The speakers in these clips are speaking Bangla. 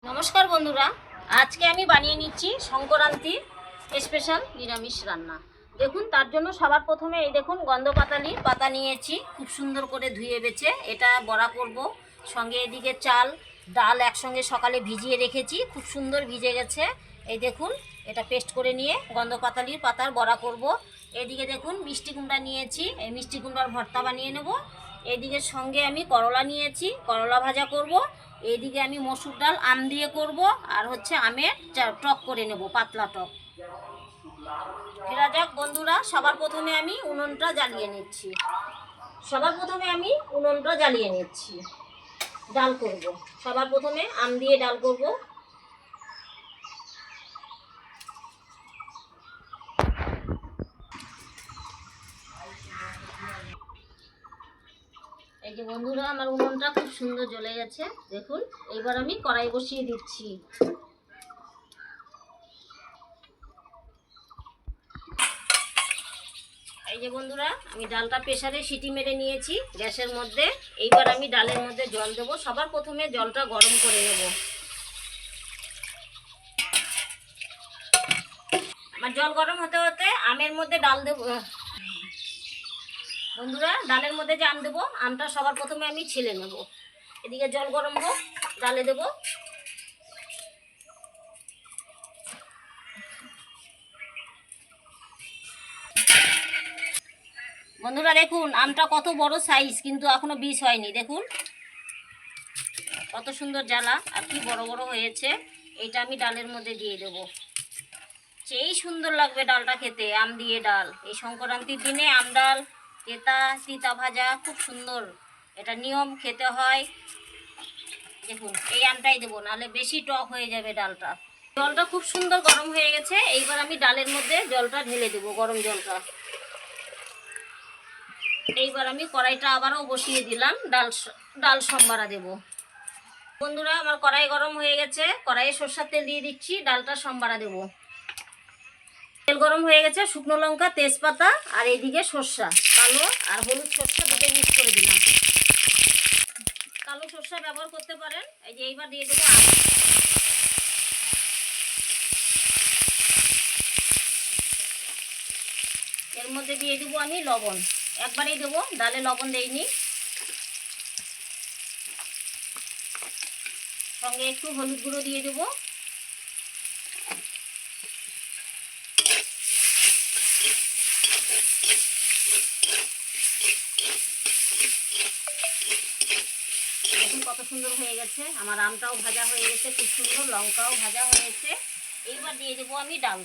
নমস্কার বন্ধুরা, আজকে আমি বানিয়ে নিচ্ছি সংক্রান্তির স্পেশাল নিরামিষ রান্না। দেখুন, তার জন্য সবার প্রথমে এই দেখুন গন্ধপাতালি পাতা নিয়েছি, খুব সুন্দর করে ধুয়ে বেছে এটা বড়া করব। সঙ্গে এদিকে চাল ডাল একসঙ্গে সকালে ভিজিয়ে রেখেছি, খুব সুন্দর ভিজে গেছে। এই দেখুন, এটা পেস্ট করে নিয়ে গন্ধপাতালির পাতার বড়া করব। এদিকে দেখুন মিষ্টি কুমড়া নিয়েছি, এই মিষ্টি কুমড়ার ভর্তা বানিয়ে নেব। এদিকে সঙ্গে আমি করলা নিয়েছি, করলা ভাজা করব। এইদিকে আমি মসুর ডাল আম দিয়ে করব, আর হচ্ছে আমের টক করে নেব, পাতলা টক। ফেরা যাক বন্ধুরা, সবার প্রথমে আমি উনুনটা জ্বালিয়ে নিচ্ছি। ডাল করব। সবার প্রথমে আম দিয়ে ডাল করব। এই যে বন্ধুরা, আমার উনুনটা খুব সুন্দর জ্বলে গেছে দেখুন। এইবার আমি কড়াই বসিয়ে দিচ্ছি। এই যে বন্ধুরা, আমি ডালটা প্রেসারে সিটি মেরে নিয়েছি গ্যাসের মধ্যে। এইবার আমি ডালের মধ্যে জল দেব। সবার প্রথমে জলটা গরম করে নেব। আমার জল গরম হতে হতে আমের মধ্যে ডাল দেব। বন্ধুরা, ডালের মধ্যে যে আম দেবো, আমটা সবার প্রথমে আমি ছিলে নেব। এদিকে জল গরম হোক, ডালে দেব। বন্ধুরা দেখুন, আমটা কত বড় সাইজ, কিন্তু এখনো বীজ হয়নি। দেখুন কত সুন্দর জ্বালা আর কি বড় বড় হয়েছে। এইটা আমি ডালের মধ্যে দিয়ে দেবো। সেই সুন্দর লাগবে ডালটা খেতে, আম দিয়ে ডাল। এই সংক্রান্তির দিনে আম ডাল তিতা ভাজা খুব সুন্দর, এটা নিয়ম, খেতে হয়। দেখুন, এই আমটাই দেবো, নাহলে বেশি টক হয়ে যাবে ডালটা। জলটা খুব সুন্দর গরম হয়ে গেছে। এইবার আমি ডালের মধ্যে জলটা ঢেলে দেবো, গরম জলটা। এইবার আমি কড়াইটা আবারও বসিয়ে দিলাম, ডাল সম্বারা দেব। বন্ধুরা, আমার কড়াই গরম হয়ে গেছে, কড়াইয়ে সরষের তেল দিয়ে দিচ্ছি, ডালটা সম্বারা দেব। তেল গরম হয়ে গেছে, শুকনো লঙ্কা, তেজপাতা আর এইদিকে সর্ষা, কালো আর হলুদ সর্ষা দুটো মিক্স করে দিলাম। কালো সর্ষা ব্যবহার করতে পারেন। এই যে এইবার দিয়ে দেবো আম। এর মধ্যে দিয়ে দেবো আমি লবণ, একবারেই দেবো, ডালে লবণ দেইনি। সঙ্গে একটু হলুদ গুঁড়ো দিয়ে দেবো। দেখুন কত সুন্দর হয়ে গেছে, আমার আমটাও ভাজা হয়ে গেছে, খুব সুন্দর, লঙ্কাও ভাজা হয়েছে। এইবার দিয়ে দেবো আমি ডাল।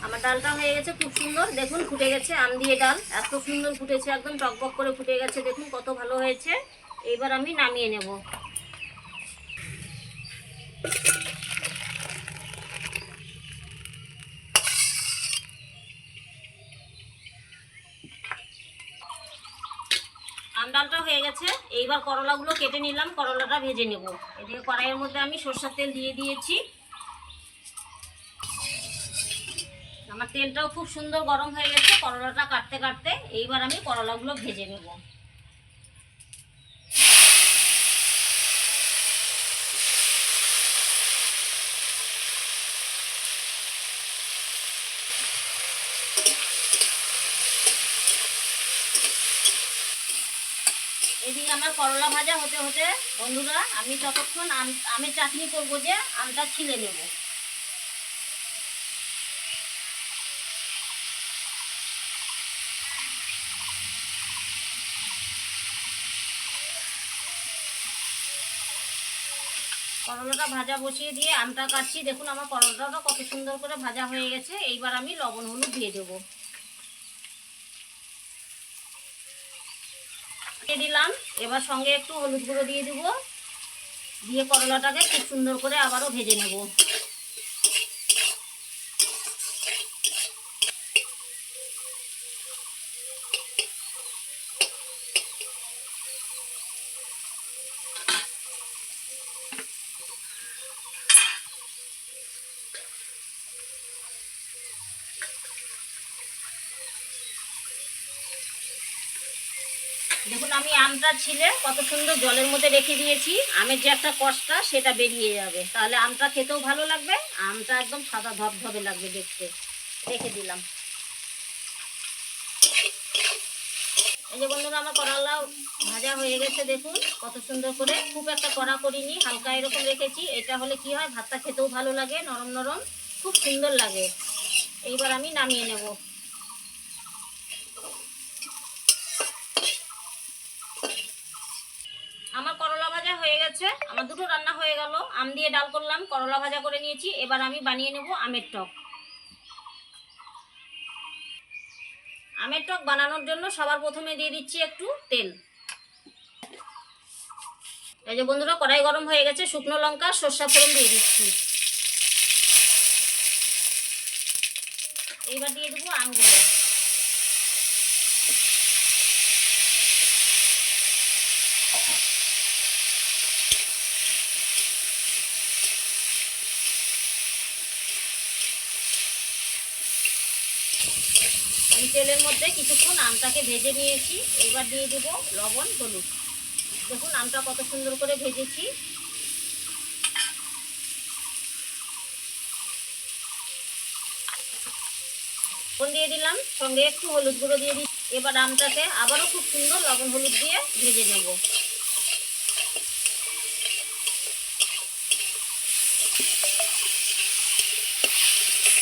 আমার ডালটা হয়ে গেছে খুব সুন্দর, দেখুন ফুটে গেছে। আম দিয়ে ডাল এত সুন্দর ফুটেছে, একদম টকবক করে ফুটে গেছে, দেখুন কত ভালো হয়েছে। এইবার আমি নামিয়ে নেব। আম ডালটা হয়ে গেছে। এইবার করলাগুলো কেটে নিলাম, করলাটা ভেজে নেব। এদিকে কড়াইয়ের মধ্যে আমি সরষের তেল দিয়ে দিয়েছি। আমার তেলটাও খুব সুন্দর গরম হয়ে গেছে। করলাটা কাটতে কাটতে এইবার আমি করলাগুলো ভেজে নেব। এদিকে আমার করলা ভাজা হতে হতে বন্ধুরা, আমি ততক্ষণ আমের চাটনি করবো, যে আমটা ছিলে নেব। করলাটা ভাজা বসিয়ে দিয়ে আমটা কাটছি। দেখুন আমার করলাটা কত সুন্দর করে ভাজা হয়ে গেছে। এইবার আমি লবণ হলুদ দিয়ে দেবো। দিয়ে দিলাম। এবার সঙ্গে একটু হলুদ গুঁড়ো দিয়ে দেবো, দিয়ে করলাটাকে খুব সুন্দর করে আবারও ভেজে নেব। দেখুন আমি আমটা ছিলে কত সুন্দর জলের মধ্যে রেখে দিয়েছি, আমের যে একটা কষটা সেটা বেরিয়ে যাবে, তাহলে আমটা খেতেও ভালো লাগবে, আমটা একদম সাদা ধবধবে লাগবে দেখতে। রেখে দিলাম। এই যে বন্ধুরা আমার করলা ভাজা হয়ে গেছে, দেখুন কত সুন্দর করে, খুব একটা কড়া করিনি, হালকা এরকম রেখেছি। এটা হলে কি হয়, ভাতটা খেতেও ভালো লাগে, নরম নরম, খুব সুন্দর লাগে। এইবার আমি নামিয়ে নেব। আমার করলা ভাজা হয়ে গেছে, আমার দুটো রান্না হয়ে গেল। আম দিয়ে ডাল করলাম, করলা ভাজা করে নিয়েছি। এবার আমি বানিয়ে নেব আমের টক। আমের টক বানানোর জন্য সবার প্রথমে দিয়ে দিচ্ছি একটু তেল। এই যে বন্ধুরা কড়াই গরম হয়ে গেছে, শুকনো লঙ্কা সরষা ফোড়ন দিয়ে দিচ্ছি। এইবার দিয়ে দেবো আমগুলো। আমি তেলের মধ্যে কিছুক্ষণ আমটাকে ভেজে নিয়েছি। এবার দিয়ে দেবো লবণ হলুদ। দেখুন আমটা কত সুন্দর করে ভেজেছি। লবণ দিয়ে দিলাম, সঙ্গে একটু হলুদ গুঁড়ো দিয়ে দিচ্ছি। এবার আমটাকে আবারও খুব সুন্দর লবণ হলুদ দিয়ে ভেজে নেব।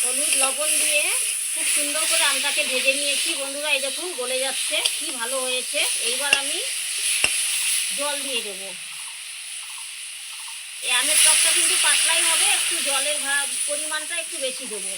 হলুদ লবণ দিয়ে খুব সুন্দর করে আমটাকে ভেজে নিয়েছি বন্ধুরা। এই দেখুন গলে যাচ্ছে, কি ভালো হয়েছে। এইবার আমি জল দিয়ে দেবো। এই আমের টকটা কিন্তু পাতলাই হবে, একটু জলের পরিমাণটা একটু বেশি দেবো।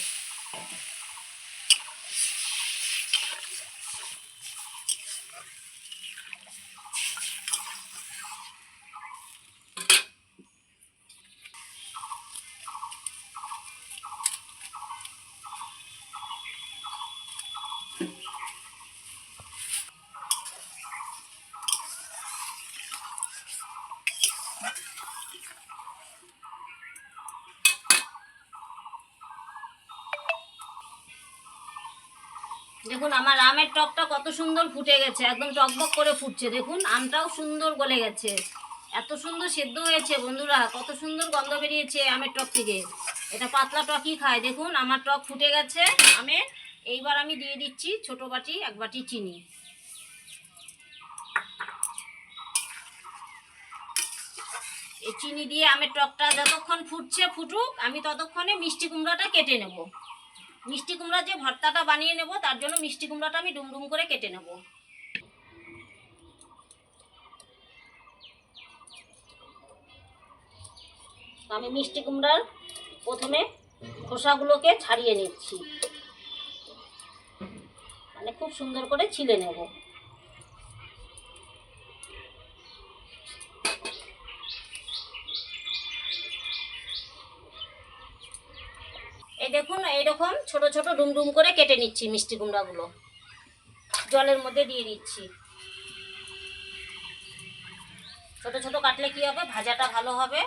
দেখুন আমার আমের টকটা কত সুন্দর ফুটে গেছে, একদম টকবক করে ফুটছে। দেখুন আমটাও সুন্দর গলে গেছে, এত সুন্দর সেদ্ধ হয়েছে বন্ধুরা, কত সুন্দর গন্ধ বেরিয়েছে আমের টক থেকে। এটা পাতলা টকই খায়। দেখুন আমার টক ফুটে গেছে আমের। এইবার আমি দিয়ে দিচ্ছি ছোট বাটি 1 বাটি চিনি। এই চিনি দিয়ে আমের টকটা যতক্ষণ ফুটছে ফুটুক, আমি ততক্ষণে মিষ্টি কুমড়াটা কেটে নেব। মিষ্টি কুমড়া যে ভর্তাটা বানিয়ে নেব, তার জন্য মিষ্টি কুমড়াটা আমি ডুমডুম করে কেটে নেব। আমি মিষ্টি কুমড়ার প্রথমে খোসাগুলোকে ছাড়িয়ে নিচ্ছি, মানে খুব সুন্দর করে ছিলে নেব। এই দেখুন এইরকম ছোট ছোট ডুমডুম করে কেটে নিচ্ছি মিষ্টি কুমড়াগুলো। জলের মধ্যে দিয়ে দিচ্ছি। ছোট ছোট কাটলে কি হবে, ভাজাটা ভালো হবে।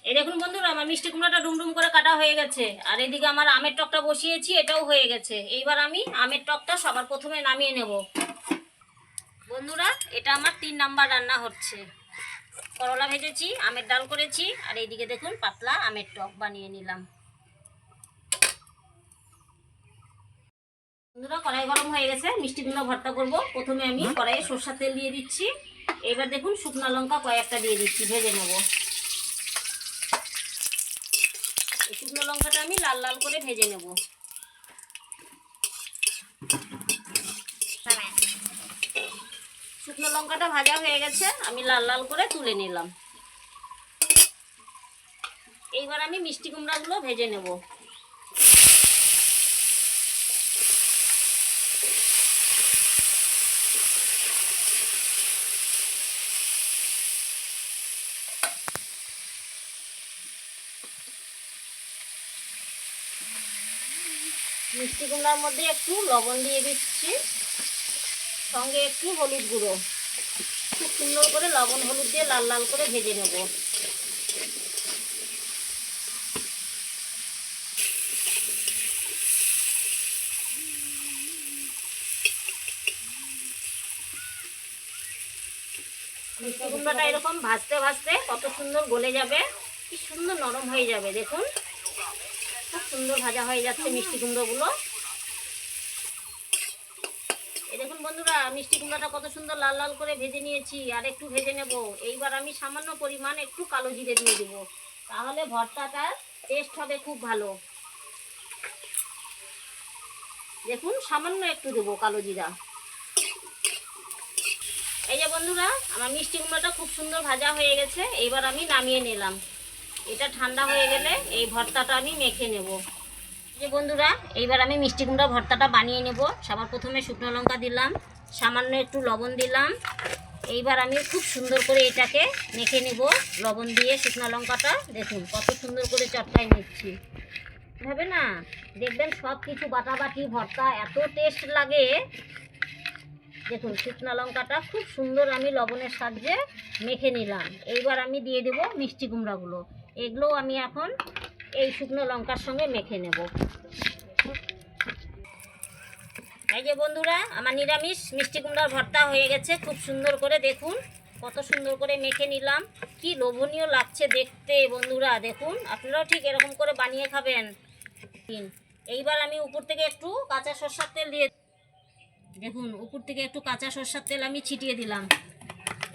এই দেখুন বন্ধুরা আমার মিষ্টি কুমড়াটা ডুমডুম করে কাটা হয়ে গেছে, আর এদিকে আমার আমের টকটা বসিয়েছি, এটাও হয়ে গেছে। এইবার আমি আমের টকটা সবার প্রথমে নামিয়ে নেব। বন্ধুরা এটা আমার 3 নাম্বার রান্না হচ্ছে। করলা ভেজেছি, আমের ডাল করেছি, আর এইদিকে দেখুন পাতলা আমের টক বানিয়ে নিলাম। বন্ধুরা, কড়াই গরম হয়ে গেছে, মিষ্টি কুমড়া ভর্তা করব। প্রথমে আমি কড়াইয়ে সরষের তেল দিয়ে দিচ্ছি। এবার দেখুন শুকনো লঙ্কা কয়েকটা দিয়ে দিচ্ছি, ভেজে নেব। এই শুকনো লঙ্কাটা আমি লাল লাল করে ভেজে নেব। শুকনো লঙ্কাটা ভাজা হয়ে গেছে, আমি লাল লাল করে তুলে নিলাম। এইবার আমি মিষ্টি কুমড়াগুলো ভেজে নেব। মিষ্টি কুমড়ার মধ্যে একটু লবণ দিয়ে দিচ্ছি, সঙ্গে একটু হলুদ গুঁড়ো। খুব সুন্দর করে লবণ হলুদ দিয়ে লাল লাল করে ভেজে নেব। মিষ্টি কুমড়াটা এরকম ভাজতে ভাজতে কত সুন্দর গলে যাবে, কি সুন্দর নরম হয়ে যাবে। দেখুন খুব সুন্দর ভাজা হয়ে যাচ্ছে মিষ্টি কুমড়োগুলো। এই দেখুন বন্ধুরা, মিষ্টি কুমড়াটা কত সুন্দর লাল লাল করে ভেজে নিয়েছি, আর একটু ভেজে নেব। এইবার আমি সামান্য পরিমাণ একটু কালো জিরে দিয়ে দেবো, তাহলে ভর্তাটার টেস্ট হবে খুব ভালো। দেখুন সামান্য একটু দেবো কালো জিরা। এই যে বন্ধুরা, আমার মিষ্টি কুমড়াটা খুব সুন্দর ভাজা হয়ে গেছে। এইবার আমি নামিয়ে নিলাম। এটা ঠান্ডা হয়ে গেলে এই ভর্তাটা আমি মেখে নেব। যে বন্ধুরা, এইবার আমি মিষ্টি কুমড়া ভর্তাটা বানিয়ে নেব। সবার প্রথমে শুকনো লঙ্কা দিলাম, সামান্য একটু লবণ দিলাম। এইবার আমি খুব সুন্দর করে এটাকে মেখে নেব লবণ দিয়ে শুকনো লঙ্কাটা। দেখুন কত সুন্দর করে চটকাই নিচ্ছি। হবে না, দেখবেন সব কিছু বাটাবাটি ভর্তা এত টেস্ট লাগে। দেখুন শুকনো লঙ্কাটা খুব সুন্দর আমি লবণের সাহায্যে মেখে নিলাম। এইবার আমি দিয়ে দেব মিষ্টি কুমড়াগুলো। এগুলো আমি এখন এই শুকনো লঙ্কার সঙ্গে মেখে নেব। এই যে বন্ধুরা, আমার নিরামিষ মিষ্টি কুমড়ার ভর্তা হয়ে গেছে খুব সুন্দর করে। দেখুন কত সুন্দর করে মেখে নিলাম, কি লোভনীয় লাগছে দেখতে। বন্ধুরা দেখুন, আপনারাও ঠিক এরকম করে বানিয়ে খাবেন। এইবার আমি উপর থেকে একটু কাঁচা সরষের তেল দিয়ে, দেখুন উপর থেকে একটু কাঁচা সরষের তেল আমি ছিটিয়ে দিলাম।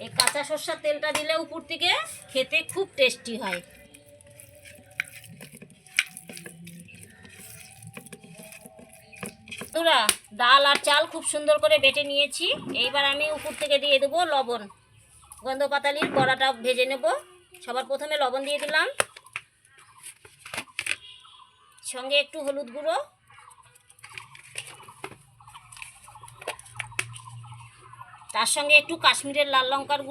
এই কাঁচা সরষের তেলটা দিলে উপর থেকে খেতে খুব টেস্টি হয়। বন্ধুরা, ডাল আর চাল খুব সুন্দর করে বেটে নিয়েছি। এইবার আমি উপর থেকে দিয়ে দেবো লবণ। গন্ধ পাতালির বড়াটা ভেজে নেব। সবার প্রথমে লবণ দিয়ে দিলাম, সঙ্গে একটু হলুদ গুঁড়ো, তার সঙ্গে একটু কাশ্মীরের লাল লঙ্কার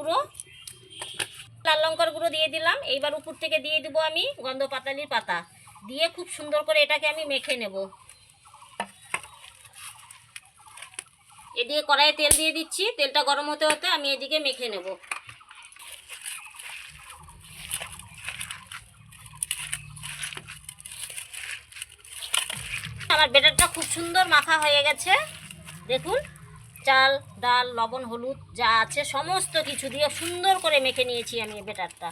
গুঁড়ো দিয়ে দিলাম। এইবার উপর থেকে দিয়ে দেবো আমি গন্ধ পাতালির পাতা দিয়ে খুব সুন্দর করে এটাকে আমি মেখে নেব। এদিকে কড়াইয়ে তেল দিয়ে দিচ্ছি, তেলটা গরম হতে হতে আমি এদিকে মেখে নেব। আমার ব্যাটারটা খুব সুন্দর মাখা হয়ে গেছে। দেখুন চাল ডাল লবণ হলুদ যা আছে সমস্ত কিছু দিয়ে সুন্দর করে মেখে নিয়েছি আমি এই ব্যাটারটা।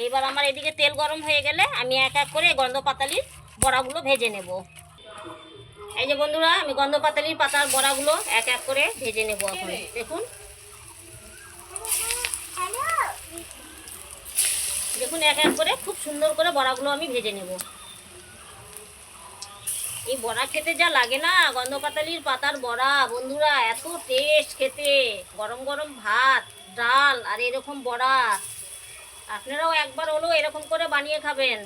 এইবার আমার এদিকে তেল গরম হয়ে গেলে আমি এক এক করে গন্ধ পাতালির বড়াগুলো ভেজে নেব। এই যে বন্ধুরা, আমি গন্ধ পাতালির পাতার বড়াগুলো এক এক করে ভেজে নেব এখন। দেখুন দেখুন এক এক করে খুব সুন্দর করে বড়াগুলো আমি ভেজে নেব। এই বড়া খেতে যা লাগে না, গন্ধ পাতালির পাতার বড়া বন্ধুরা, এত টেস্ট খেতে। গরম গরম ভাত ডাল আর এরকম বড়া, আপনারাও একবার হলেও এরকম করে বানিয়ে খাবেন।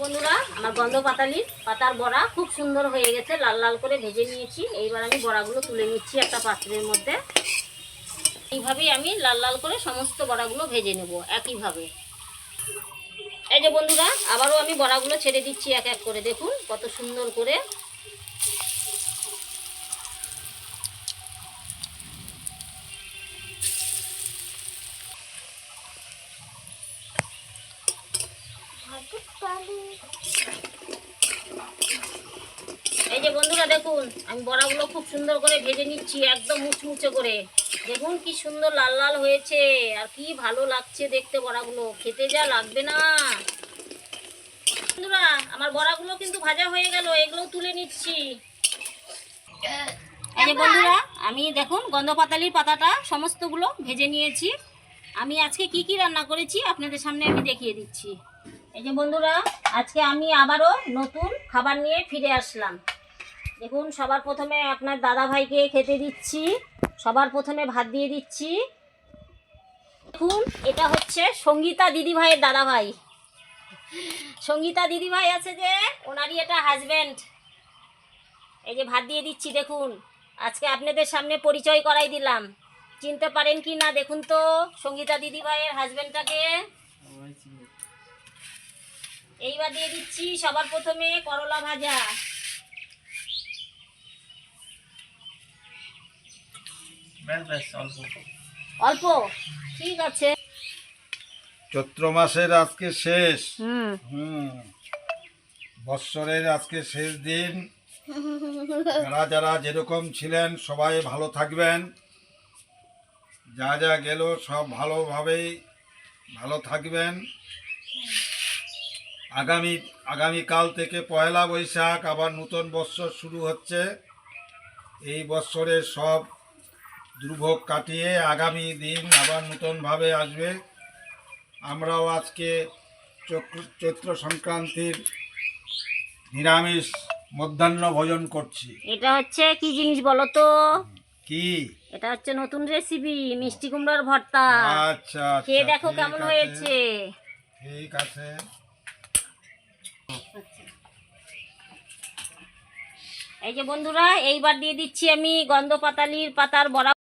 বন্ধুরা, আমার গন্ধ পাতালির পাতার বড়া খুব সুন্দর হয়ে গেছে, লাল লাল করে ভেজে নিয়েছি। এইবার আমি বড়াগুলো তুলে নিচ্ছি একটা পাত্রের মধ্যে। এইভাবেই আমি লাল লাল করে সমস্ত বড়াগুলো ভেজে নেব একইভাবে। এই যে বন্ধুরা, আবারও আমি বড়াগুলো ছেড়ে দিচ্ছি এক এক করে। দেখুন কত সুন্দর করে। যে বন্ধুরা দেখুন, আমি বড়াগুলো খুব সুন্দর করে ভেজে নিচ্ছি, একদম মুচমুচে করে। দেখুন কি সুন্দর লাল লাল হয়েছে, আর কি ভালো লাগছে দেখতে বড়াগুলো, খেতে যা লাগবে না। বন্ধুরা আমার বড়াগুলো কিন্তু ভাজা হয়ে গেল, এগুলো তুলে নিচ্ছি। এই যে বন্ধুরা, আমি দেখুন গন্ধপাতালির পাতাটা সমস্তগুলো ভেজে নিয়েছি। আমি আজকে কি কি রান্না করেছি আপনাদের সামনে আমি দেখিয়ে দিচ্ছি। এই যে বন্ধুরা, আজকে আমি আবারও নতুন খাবার নিয়ে ফিরে আসলাম। দেখুন সবার প্রথমে আপনার দাদা ভাইকে খেতে দিচ্ছি, সবার প্রথমে ভাত দিয়ে দিচ্ছি। দেখুন এটা হচ্ছে সঙ্গীতা দিদি ভাইয়ের দাদা ভাই। সঙ্গীতা দিদি ভাই আছে যে, ওনারই এটা হাজব্যান্ড। এই যে ভাত দিয়ে দিচ্ছি, দেখুন আজকে আপনাদের সামনে পরিচয় করাই দিলাম। চিনতে পারেন কি না দেখুন তো সঙ্গীতা দিদি ভাইয়ের হাজব্যান্ডটাকে। এইবার দিয়ে দিচ্ছি সবার প্রথমে করলা ভাজা। অল্প, ঠিক আছে। চৈত্র মাসের আজকে শেষ, বৎসরের আজকে শেষ দিন। যারা যারা যেরকম ছিলেন সবাই ভালো থাকবেন, যা যা গেল সব ভালোভাবেই ভালো থাকবেন। আগামীকাল থেকে পয়লা বৈশাখ আবার নতুন বৎসর শুরু হচ্ছে। এই বৎসরের সব দুর্ভোগ কাটিয়ে আগামী দিন আবার নতুনভাবে আসবে। আমরাও আজকে চৈত্র সংক্রান্তির নিরামিষ মধ্যাহ্ন ভোজন করছি। এটা হচ্ছে কি জিনিস বলো তো? কি? এটা হচ্ছে নতুন রেসিপি, মিষ্টি কুমড়ার ভর্তা। আচ্ছা, খেয়ে দেখো ঠিক কেমন আছে, হয়েছে। ঠিক আছে। এই যে বন্ধুরা, এইবার দিয়ে দিচ্ছি আমি গন্ধপাতালির পাতার বড়া।